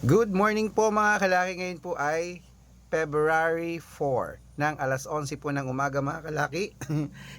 Good morning po mga kalaki. Ngayon po ay February 4 ng alas 11 po ng umaga mga kalaki.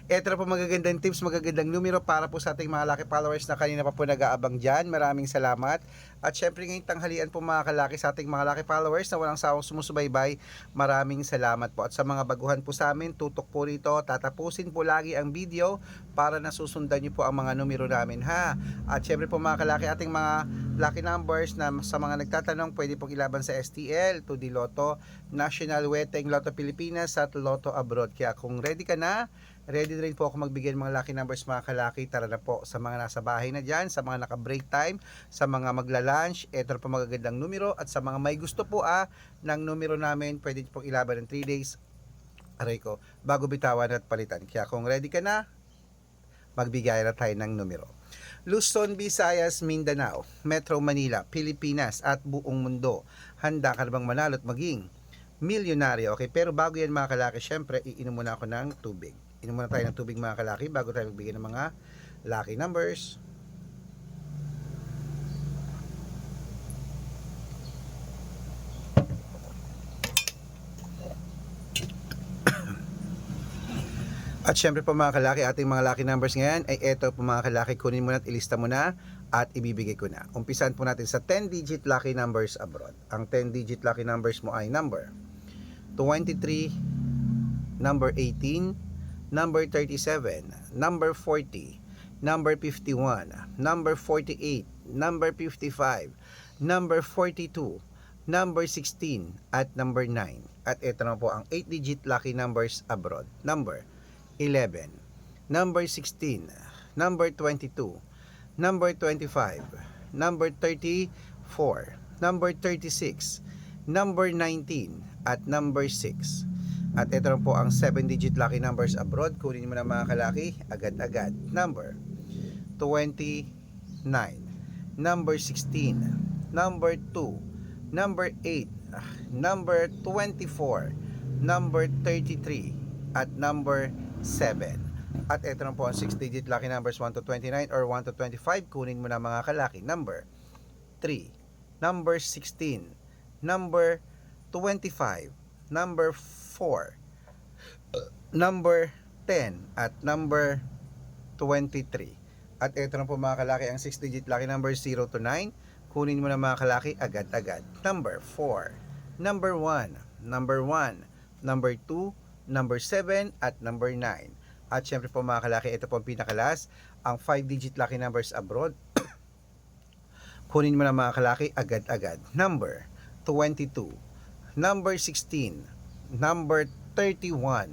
Ito na po magagandang tips, magagandang numero para po sa ating mga laki followers na kanina pa po nag-aabang dyan. Maraming salamat. At syempre ngayong tanghalian po mga kalaki sa ating mga laki followers na walang sawang sumusubaybay. Maraming salamat po. At sa mga baguhan po sa amin, tutok po rito. Tatapusin po lagi ang video para nasusundan niyo po ang mga numero namin ha. At syempre po mga kalaki, ating mga lucky numbers na sa mga nagtatanong, pwede pong ilaban sa STL, 2D Lotto, National Weteng, Lotto Pilipinas at Lotto Abroad. Kaya kung ready ka na, ready rin po ako magbigay ng mga lucky numbers mga kalaki. Tara na po sa mga nasa bahay na dyan, sa mga naka-break time, sa mga magla-lunch, eto po magagandang numero. At sa mga may gusto po ng numero namin, pwede pong ilaban ng 3 days. Aray ko, bago bitawan at palitan. Kaya kung ready ka na, magbigay na tayo ng numero. Luzon, Visayas, Mindanao, Metro Manila, Pilipinas at buong mundo. Handa ka na bang manalo at maging milyonaryo? Okay, pero bago yan mga kalaki, syempre iinom muna ako ng tubig. Inom muna tayo ng tubig mga kalaki bago tayo magbigay ng mga lucky numbers. At syempre po mga kalaki, ating mga lucky numbers ngayon ay eto po mga kalaki, kunin mo na at ilista mo na at ibibigay ko na. Umpisan po natin sa 10-digit lucky numbers abroad. Ang 10-digit lucky numbers mo ay number 23, number 18, number 37, number 40, number 51, number 48, number 55, number 42, number 16, at number 9. At ito na po ang 8-digit lucky numbers abroad. Number 11, number 16, number 22, number 25, number 34, number 36, number 19, at number 6. At ito na po ang 7-digit lucky numbers abroad. Kunin mo na mga kalaki, agad-agad. Number 29, number 16, number 2, number 8, number 24, number 33, at number 7. At ito na po ang 6-digit lucky numbers 1 to 29 or 1 to 25. Kunin mo na mga kalaki. Number 3, number 16, number 25, number 4, number 10, at number 23. At ito na po mga kalaki ang 6-digit lucky numbers 0 to 9. Kunin mo na mga kalaki agad-agad. Number 4, number 1, number 1, number 2, number 7, at number 9. At syempre po mga kalaki, ito po ang pinakalas, ang 5-digit lucky numbers abroad. Kunin mo na mga kalaki agad-agad. Number 22, number 16, number 31.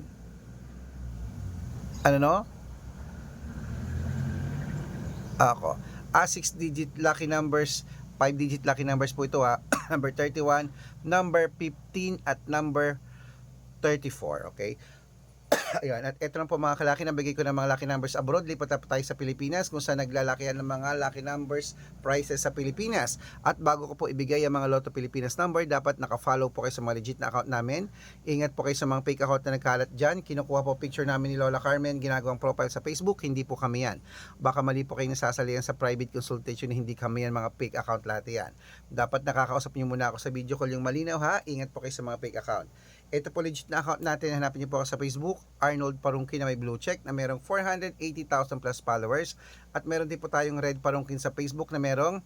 Ano no? Ako. 6-digit lucky numbers, 5-digit lucky numbers po ito number 31, number 15, at number 34, okay? Ayan, at ito lang po mga kalaki, nabigay ko ng mga lucky numbers abroad. Lipat na po tayo sa Pilipinas kung saan naglalakihan ng mga lucky numbers prices sa Pilipinas. At bago ko po ibigay ang mga Lotto Pilipinas number, dapat naka-follow po kayo sa mga legit na account namin. Ingat po kayo sa mga fake account na nagkalat dyan. Kinukuha po picture namin ni Lola Carmen, ginagawang profile sa Facebook, hindi po kami yan. Baka mali po kayo nasasalihan sa private consultation, hindi kami yan, mga fake account lahat yan. Dapat nakakausap niyo muna ako sa video call yung malinaw ha. Ingat po kayo sa mga fake account. Ito po legit na account natin, hanapin niyo po ako sa Facebook, Arnold Parungkin na may blue check na merong 480,000 plus followers. At meron din po tayong Red Parungkin sa Facebook na merong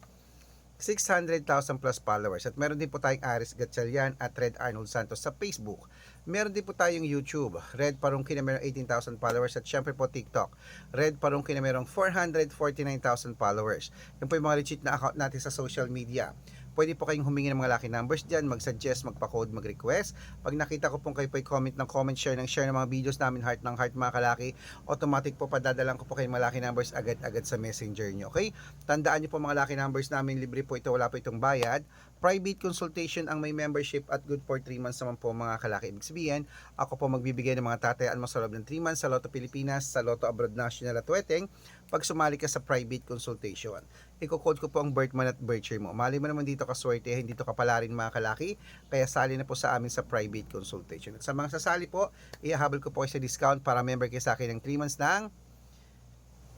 600,000 plus followers. At meron din po tayong Aris Gatchalian at Red Arnold Santos sa Facebook. Meron din po tayong YouTube, Red Parungkin na merong 18,000 followers. At syempre po TikTok, Red Parungkin na merong 449,000 followers. Yan po yung mga legit na account natin sa social media. Pwede po kayong humingi ng mga lucky numbers dyan, mag-suggest, magpa-code, mag-request. Pag nakita ko pong kayo po comment ng comment, share ng mga videos namin, heart ng heart mga kalaki, automatic po padadalang ko po kayo mga lucky numbers agad-agad sa messenger nyo, okay? Tandaan nyo po mga lucky numbers namin, libre po ito, wala po itong bayad. Private consultation ang may membership at good for 3 months naman po mga kalaki. Ibig sabihin, ako po magbibigay ng mga tatayaan mo sa loob ng 3 months sa Lotto Pilipinas, sa Lotto Abroad National at Weteng, pag sumali ka sa private consultation. Iko-code ko po ang birth month at birth year mo. Mali mo naman dito kaswerte, hindi to kapalarin mga kalaki, kaya sali na po sa amin sa private consultation. At sa mga sasali po, ihahabol ko po kayo sa discount para member kayo sa akin ng 3 months ng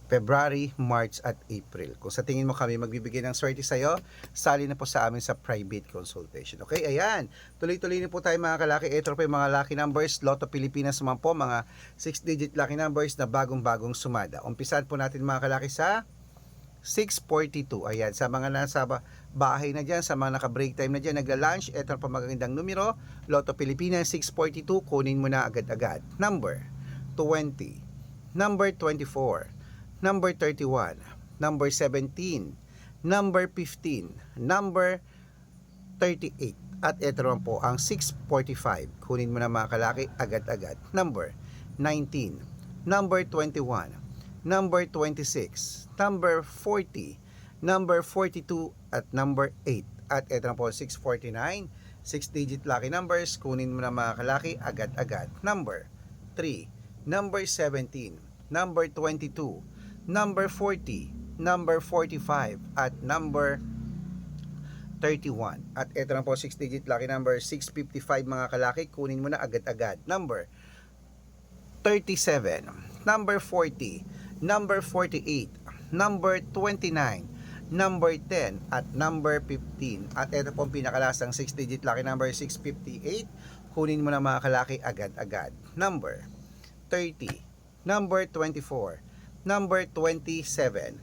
February, March at April. Kung sa tingin mo kami magbibigay ng swerte sa'yo, sali na po sa amin sa private consultation. Okay, ayan. Tuloy-tuloy na po tayo mga kalaki. Ito po yung mga lucky numbers. Lotto Pilipinas naman po, mga 6-digit lucky numbers na bagong-bagong sumada. Umpisahan po natin mga kalaki sa 642. Ayan, sa mga nasa bahay na dyan, sa mga naka-break time na dyan, nagla-lunch, ito po magagandang numero. Lotto Pilipinas 642, kunin mo na agad-agad. Number 20, number 24, number 31, number 17, number 15, number 38. At ito naman po ang 645. Kunin mo na mga kalaki agad-agad. Number 19, number 21, number 26, number 40, number 42 at number 8. At ito na po 649, 6-digit lucky numbers. Kunin mo na mga kalaki agad-agad. Number 3, number 17, number 22, number 40, number 45 at number 31. At ito na po 6-digit lucky number 655 mga kalaki. Kunin mo na agad-agad. Number 37, number 40, number 48, number 29, number 10 at number 15. At ito po ang pinakalasang 6-digit lucky number 658. Kunin mo na mga kalaki agad-agad. Number 30, number 24, number 27,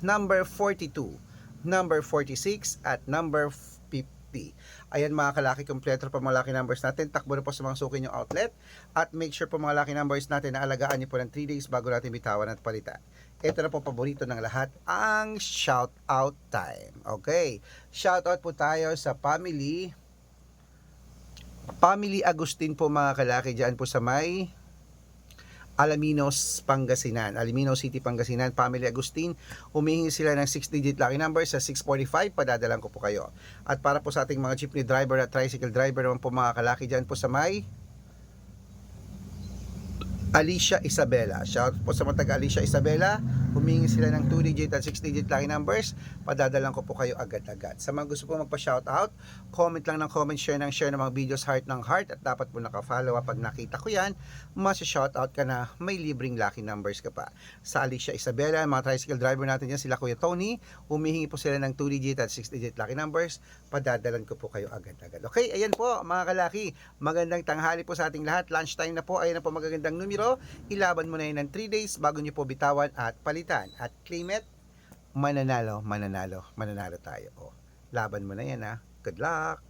number 42, number 46 at number 50. Ayan mga kalaki, kompleto pa mga lucky numbers natin. Takbo na po sa mga suki yung outlet. At make sure po mga lucky numbers natin na alagaan nyo po ng 3 days bago natin bitawan at palitan. Ito na po paborito ng lahat, ang shout out time. Okay, shout out po tayo sa family Agustin po mga kalaki, dyan po sa may Alaminos, Pangasinan, Alaminos City, Pangasinan, Family Agustin. Humihingi sila ng 6-digit lucky number sa 645, padadalan ko po kayo. At para po sa ating mga jeepney driver at tricycle driver naman po mga kalaki, dyan po sa may Alicia Isabela. Shout out po sa mga taga Alicia Isabela. Humingi sila ng 2-digit at 6-digit lucky numbers. Padadalan ko po kayo agad-agad. Sa mga gusto po magpa-shoutout, comment lang ng comment, share ng mga videos, heart ng heart. At dapat po naka-follow up. Pag nakita ko yan, masya-shoutout ka na, may libreng lucky numbers ka pa. Sa Alicia Isabela, mga tricycle driver natin yan, sila Kuya Tony. Humihingi po sila ng 2-digit at 6-digit lucky numbers. Padadalan ko po kayo agad-agad. Okay, ayan po mga kalaki. Magandang tanghali po sa ating lahat. Lunchtime na po. Ayan na po magagandang numero. Ilaban mo na yun ng 3 days bago nyo po bitawan at palitan. At claim it, mananalo tayo. O, laban mo na yan ha. Good luck!